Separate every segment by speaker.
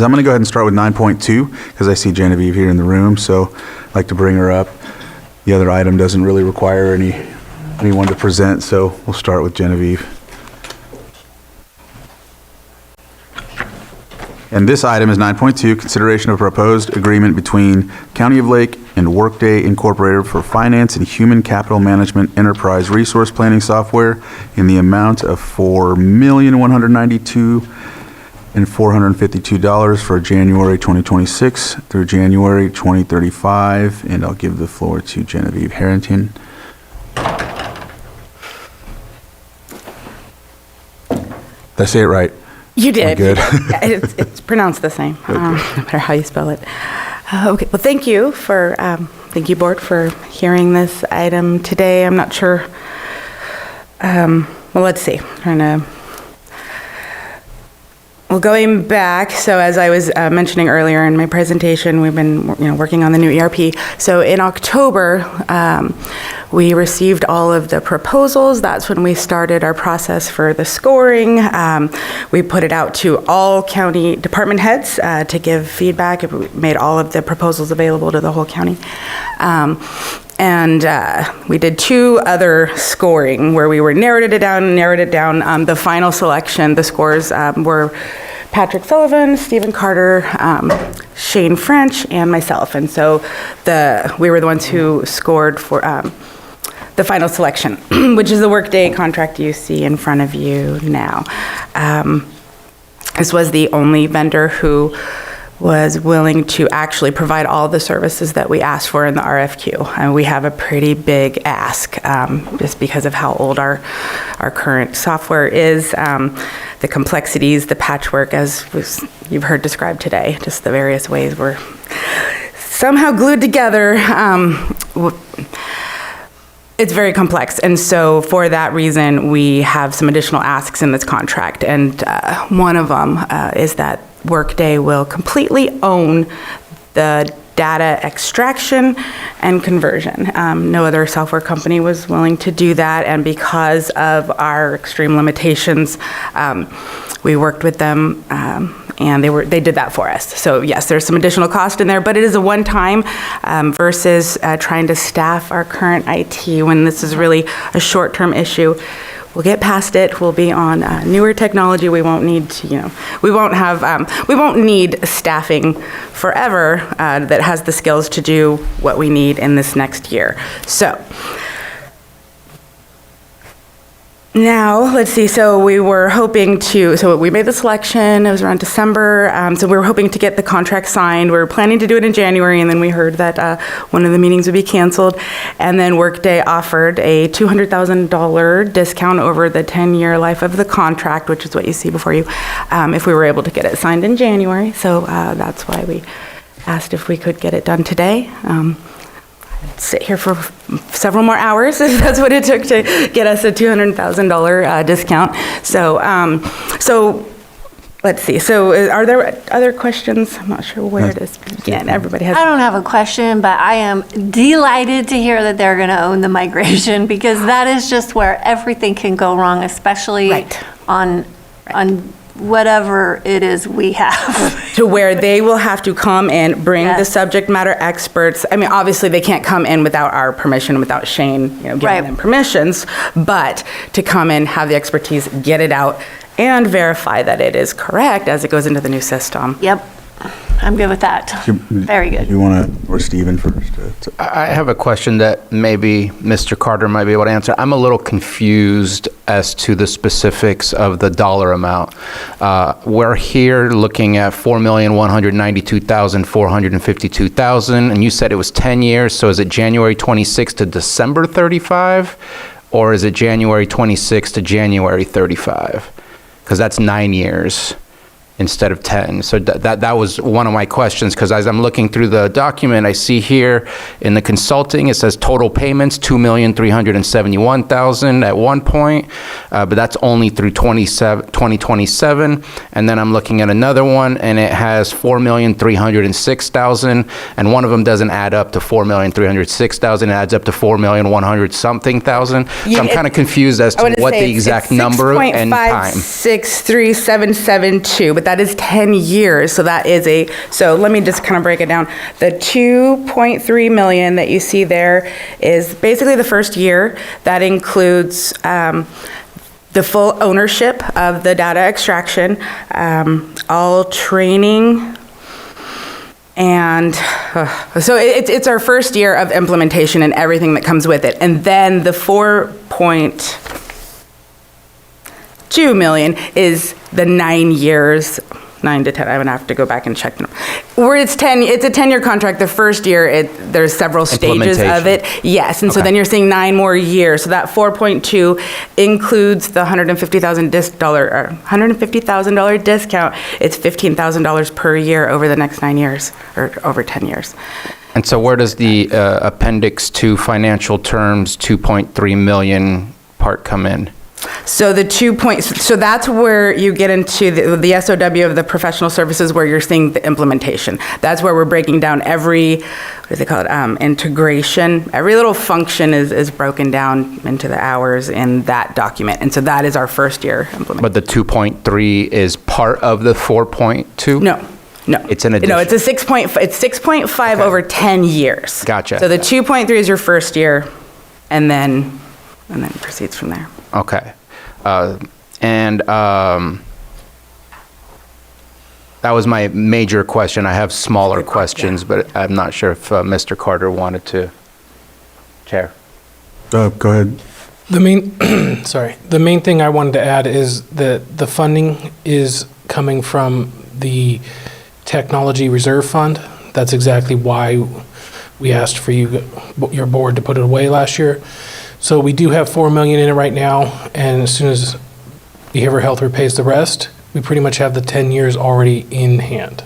Speaker 1: I'm going to go ahead and start with 9.2 because I see Genevieve here in the room, so I'd like to bring her up. The other item doesn't really require anyone to present, so we'll start with Genevieve. And this item is 9.2, consideration of proposed agreement between County of Lake and Workday Incorporated for finance and human capital management enterprise resource planning software in the amount of $4,192,452 for January 2026 through January 2035. And I'll give the floor to Genevieve Harrington. Did I say it right?
Speaker 2: You did.
Speaker 1: Good.
Speaker 2: It's pronounced the same, no matter how you spell it. Okay. Well, thank you board for hearing this item today. I'm not sure. Well, let's see. Well, going back, so as I was mentioning earlier in my presentation, we've been working on the new ERP. So in October, we received all of the proposals. That's when we started our process for the scoring. We put it out to all county department heads to give feedback. We made all of the proposals available to the whole county. And we did 2 other scoring where we narrowed it down. The final selection, the scores were Patrick Sullivan, Stephen Carter, Shane French, and myself. And so we were the ones who scored for the final selection, which is the Workday contract you see in front of you now. This was the only vendor who was willing to actually provide all the services that we asked for in the RFQ. And we have a pretty big ask just because of how old our current software is, the complexities, the patchwork, as you've heard described today, just the various ways we're somehow glued together. It's very complex, and so for that reason, we have some additional asks in this contract, and one of them is that Workday will completely own the data extraction and conversion. No other software company was willing to do that, and because of our extreme limitations, we worked with them, and they did that for us. So yes, there's some additional cost in there, but it is a one-time versus trying to staff our current IT when this is really a short-term issue. We'll get past it. We'll be on newer technology. We won't need to, we won't need staffing forever that has the skills to do what we need in this next year. So now, let's see, so we were hoping so we made the selection, it was around December, so we were hoping to get the contract signed. We were planning to do it in January, and then we heard that one of the meetings would be canceled, and then Workday offered a $200,000 discount over the 10-year life of the contract, which is what you see before you, if we were able to get it signed in January, so that's why we asked if we could get it done today. Sit here for several more hours if that's what it took to get us a $200,000 discount. So let's see. So are there other questions? I'm not sure where to begin. Everybody has.
Speaker 3: I don't have a question, but I am delighted to hear that they're going to own the migration, because that is just where everything can go wrong, especially on whatever it is we have.
Speaker 2: To where they will have to come and bring the subject matter experts. I mean, obviously they can't come in without our permission, without Shane, giving them permissions, but to come in, have the expertise, get it out, and verify that it is correct as it goes into the new system.
Speaker 3: Yep. I'm good with that. Very good.
Speaker 1: You want to, or Stephen first?
Speaker 4: I have a question that maybe Mr. Carter might be able to answer. I'm a little confused as to the specifics of the dollar amount. We're here looking at $4,192,452, and you said it was 10 years. So is it January 26 to December 35, or is it January 26 to January 35? Because that's 9 years. Instead of 10. So that was one of my questions, because as I'm looking through the document, I see here in the consulting, it says total payments, $2,371,000 at one point, but that's only through 2027. And then I'm looking at another one, and it has $4,306,000, and one of them doesn't add up to $4,306,000, it adds up to $4,100 something thousand. So I'm kind of confused as to what the exact number and time.
Speaker 2: 6.563772, but that is 10 years. So that is so let me just kind of break it down. The 2.3 million that you see there is basically the first year. That includes the full ownership of the data extraction, all training, and so it's our first year of implementation and everything that comes with it. And then the 4.2 million is the 9 years, 9 to 10. I'm gonna have to go back and check them. Where it's a 10-year contract. The first year, there's several stages of it. Yes, and so then you're seeing 9 more years. So that 4.2 includes the $150,000 discount. It's $15,000 per year over the next 9 years, or over 10 years.
Speaker 4: And so where does the Appendix 2 financial terms 2.3 million part come in?
Speaker 2: So so that's where you get into the SOW of the professional services, where you're seeing the implementation. That's where we're breaking down every, what do they call it, integration. Every little function is broken down into the hours in that document. And so that is our first year implementation.
Speaker 4: But the 2.3 is part of the 4.2?
Speaker 2: No.
Speaker 4: It's an addition.
Speaker 2: No, it's 6.5
Speaker 4: Okay.
Speaker 2: over 10 years.
Speaker 4: Gotcha.
Speaker 2: So the 2.3 is your first year, and then it proceeds from there.
Speaker 4: Okay. That was my major question. I have smaller questions, but I'm not sure if Mr. Carter wanted to. Chair.
Speaker 1: Go ahead.
Speaker 5: The main, the main thing I wanted to add is that the funding is coming from the Technology Reserve Fund. That's exactly why we asked for your board to put it away last year. So we do have 4 million in it right now, and as soon as behavioral health repays the rest, we pretty much have the 10 years already in hand.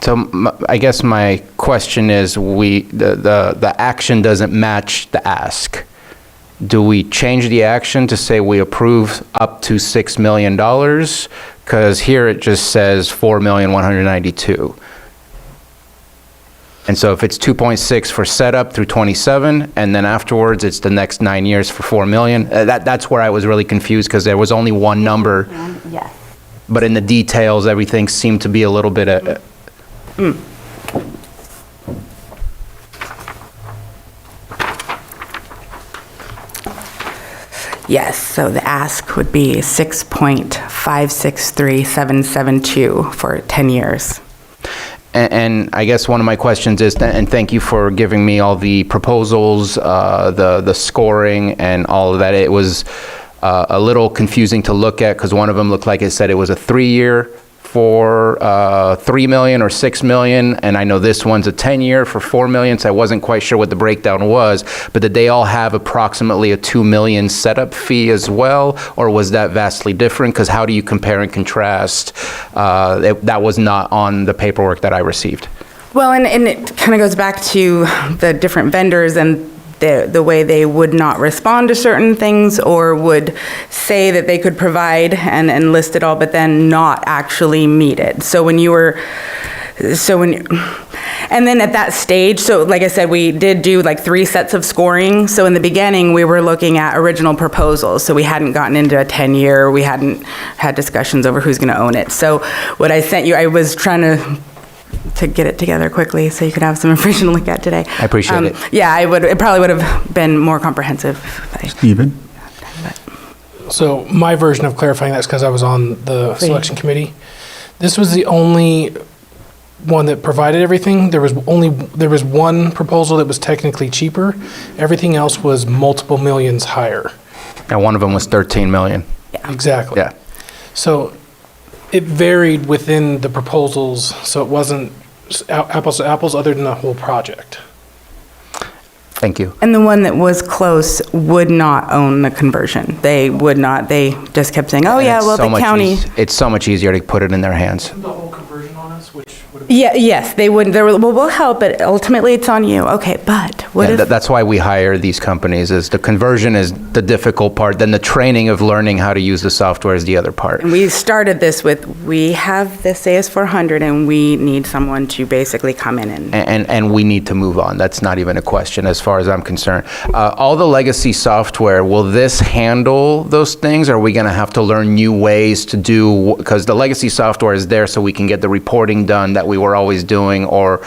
Speaker 4: So I guess my question is, the action doesn't match the ask. Do we change the action to say we approve up to $6 million? Because here it just says 4,192,000. And so if it's 2.6 for setup through 27, and then afterwards it's the next 9 years for 4 million, that's where I was really confused, because there was only one number.
Speaker 2: Yes.
Speaker 4: But in the details, everything seemed to be a little bit.
Speaker 2: Yes, so the ask would be 6.563772 for 10 years.
Speaker 4: And I guess one of my questions is, and thank you for giving me all the proposals, the scoring and all of that. It was a little confusing to look at, because one of them looked like it said it was a 3-year for 3 million or 6 million, and I know this one's a 10-year for 4 million, so I wasn't quite sure what the breakdown was. But did they all have approximately a 2 million setup fee as well, or was that vastly different? Because how do you compare and contrast? That was not on the paperwork that I received.
Speaker 2: Well, and it kind of goes back to the different vendors and the way they would not respond to certain things, or would say that they could provide and list it all, but then not actually meet it. And then at that stage, so like I said, we did do like 3 sets of scoring. So in the beginning, we were looking at original proposals. So we hadn't gotten into a 10-year, we hadn't had discussions over who's gonna own it. So what I sent you, I was trying to get it together quickly so you could have some information to look at today.
Speaker 4: I appreciate it.
Speaker 2: Yeah, it probably would have been more comprehensive.
Speaker 1: Stephen?
Speaker 5: So my version of clarifying that is because I was on the selection committee. This was the only one that provided everything. There was one proposal that was technically cheaper. Everything else was multiple millions higher.
Speaker 4: And one of them was 13 million.
Speaker 5: Exactly.
Speaker 4: Yeah.
Speaker 5: So it varied within the proposals, so it wasn't apples to apples other than the whole project.
Speaker 4: Thank you.
Speaker 2: And the one that was close would not own the conversion. They would not. They just kept saying, oh, yeah, well, the county.
Speaker 4: It's so much easier to put it in their hands.
Speaker 5: The whole conversion on us, which would have
Speaker 2: Yeah, yes, they wouldn't, well, we'll help, but ultimately it's on you. Okay, but what
Speaker 4: Yeah,
Speaker 2: if?
Speaker 4: that's why we hire these companies, is the conversion is the difficult part, then the training of learning how to use the software is the other part.
Speaker 2: And we started this with, we have this AS400 and we need someone to basically come in and.
Speaker 4: And we need to move on. That's not even a question as far as I'm concerned. All the legacy software, will this handle those things? Or are we going to have to learn new ways to do, because the legacy software is there so we can get the reporting done that we were always doing, or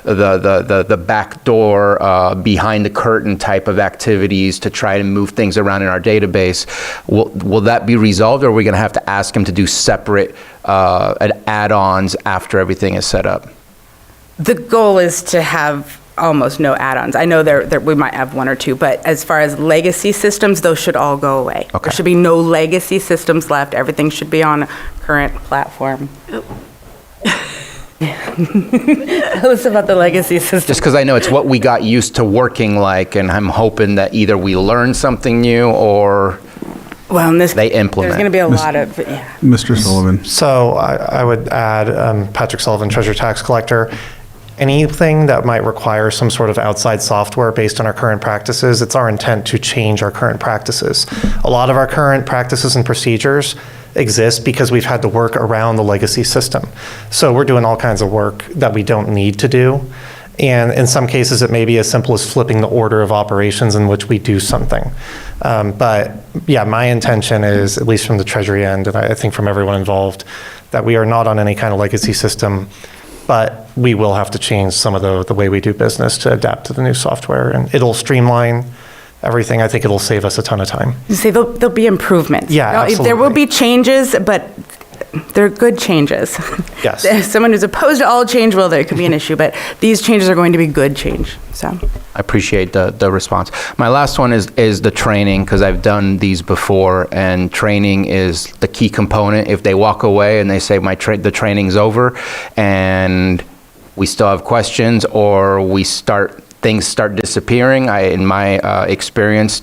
Speaker 4: the backdoor, behind the curtain type of activities to try to move things around in our database. Will that be resolved, or are we going to have to ask them to do separate add-ons after everything is set up?
Speaker 2: The goal is to have almost no add-ons. I know we might have one or two, but as far as legacy systems, those should all go away.
Speaker 4: Okay.
Speaker 2: There should be no legacy systems left. Everything should be on a current platform. Tell us about the legacy system.
Speaker 4: Just because I know it's what we got used to working like, and I'm hoping that either we learn something new or
Speaker 2: Well, in this,
Speaker 4: they implement.
Speaker 2: there's going to be a lot of, yeah.
Speaker 1: Mr. Sullivan.
Speaker 6: So I would add, Patrick Sullivan, Treasurer Tax Collector. Anything that might require some sort of outside software based on our current practices, it's our intent to change our current practices. A lot of our current practices and procedures exist because we've had to work around the legacy system. So we're doing all kinds of work that we don't need to do. And in some cases, it may be as simple as flipping the order of operations in which we do something. But yeah, my intention is, at least from the Treasury end, and I think from everyone involved, that we are not on any kind of legacy system, but we will have to change some of the way we do business to adapt to the new software. And it'll streamline everything. I think it'll save us a ton of time.
Speaker 2: You say there'll be improvements.
Speaker 6: Yeah,
Speaker 2: Now,
Speaker 6: absolutely.
Speaker 2: there will be changes, but they're good changes.
Speaker 6: Yes.
Speaker 2: As someone who's opposed to all change, well, there could be an issue, but these changes are going to be good change, so.
Speaker 4: I appreciate the response. My last one is the training, because I've done these before, and training is the key component. If they walk away and they say the training's over, and we still have questions, or things start disappearing, in my experience,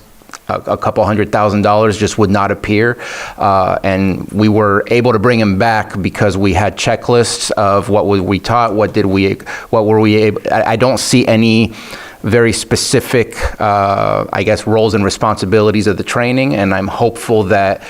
Speaker 4: a couple $100,000 just would not appear, and we were able to bring him back because we had checklists of what we taught, what were we able. I don't see any very specific, I guess, roles and responsibilities of the training, and I'm hopeful that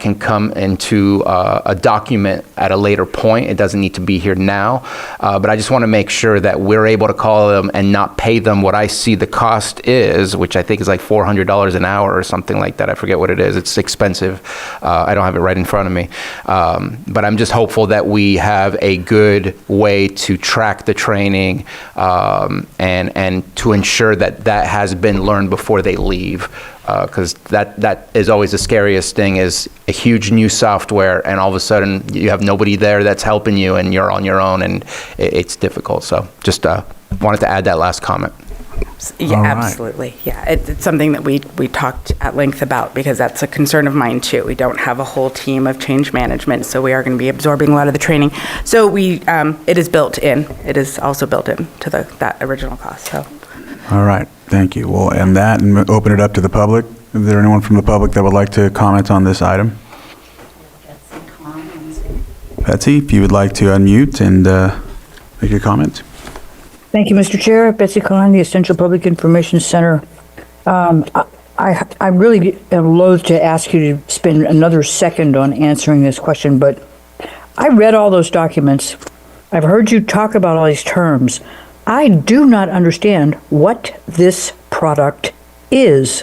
Speaker 4: can come into a document at a later point. It doesn't need to be here now, but I just want to make sure that we're able to call them and not pay them what I see the cost is, which I think is like $400 an hour or something like that. I forget what it is. It's expensive. I don't have it right in front of me. But I'm just hopeful that we have a good way to track the training and to ensure that has been learned before they leave. Because that is always the scariest thing, is a huge new software and all of a sudden you have nobody there that's helping you and you're on your own, and it's difficult. So just wanted to add that last comment.
Speaker 2: Yeah,
Speaker 1: All right.
Speaker 2: absolutely. Yeah, it's something that we talked at length about, because that's a concern of mine too. We don't have a whole team of change management, so we are going to be absorbing a lot of the training. So it is built in. It is also built in to that original cost. So.
Speaker 1: All right, thank you. We'll end that and open it up to the public. Is there anyone from the public that would like to comment on this item? Betsy, if you would like to unmute and make your comment.
Speaker 7: Thank you, Mr. Chair. Betsy Kahn, the Essential Public Information Center. I really am loath to ask you to spend another second on answering this question, but I read all those documents. I've heard you talk about all these terms. I do not understand what this product is.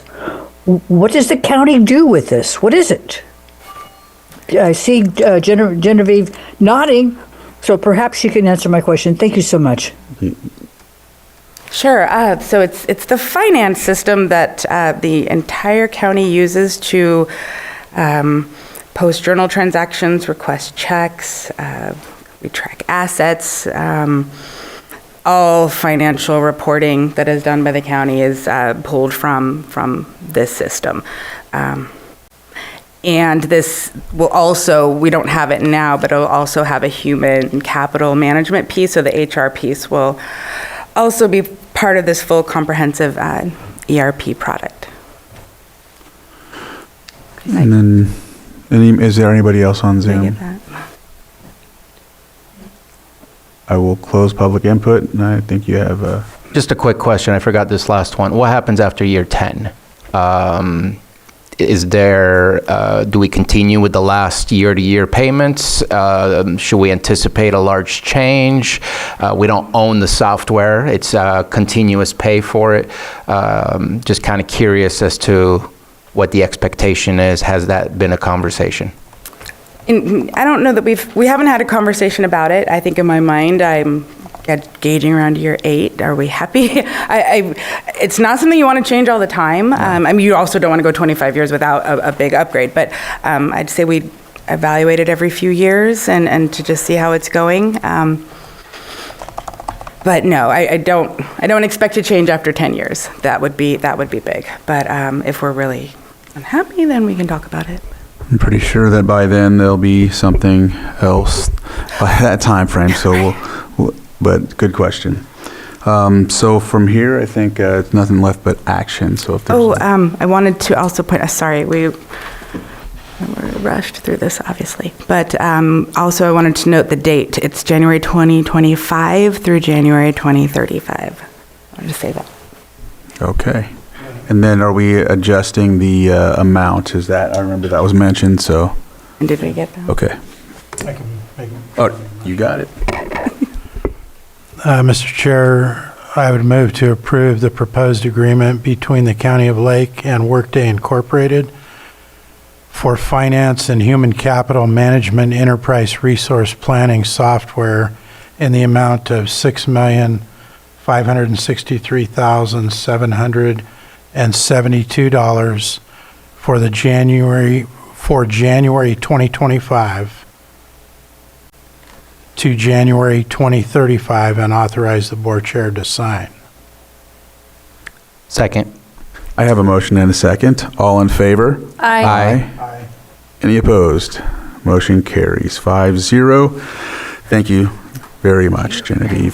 Speaker 7: What does the county do with this? What is it? I see Genevieve nodding, so perhaps you can answer my question. Thank you so much.
Speaker 2: Sure. So it's the finance system that the entire county uses to post journal transactions, request checks, we track assets. All financial reporting that is done by the county is pulled from this system. And this will also, we don't have it now, but it'll also have a human capital management piece, so the HR piece will also be part of this full comprehensive ERP product.
Speaker 1: And then, is there anybody else on
Speaker 2: Did I
Speaker 1: Zoom?
Speaker 2: get that?
Speaker 1: I will close public input, and I think you have
Speaker 4: Just a quick question, I forgot this last one. What happens after year 10? Is there, do we continue with the last year-to-year payments? Should we anticipate a large change? We don't own the software, it's continuous pay for it. Just kind of curious as to what the expectation is. Has that been a conversation?
Speaker 2: I don't know that we haven't had a conversation about it. I think in my mind, I'm gauging around year 8. Are we happy? It's not something you want to change all the time. I mean, you also don't want to go 25 years without a big upgrade, but I'd say we evaluate it every few years and to just see how it's going. But no, I don't expect to change after 10 years. That would be big. But if we're really unhappy, then we can talk about it.
Speaker 1: I'm pretty sure that by then there'll be something else by that time frame. So but good question. So from here, I think it's nothing left but action. So if there's
Speaker 2: I wanted to also point. Sorry, we rushed through this, obviously, but also I wanted to note the date. It's January 2025 through January 2035. I wanted to say that.
Speaker 1: Okay. And then are we adjusting the amount? Is that, I remember that was mentioned, so,
Speaker 2: And did we get that?
Speaker 1: okay.
Speaker 8: I can make
Speaker 1: Oh, you got it.
Speaker 8: Mr. Chair, I would move to approve the proposed agreement between the County of Lake and Workday Incorporated for finance and human capital management enterprise resource planning software in the amount of $6,563,772 for January 2025 to January 2035 and authorize the board chair to sign.
Speaker 4: Second.
Speaker 1: I have a motion and a second. All in favor?
Speaker 3: I
Speaker 1: Any opposed? Motion carries 5-0. Thank you very much, Genevieve.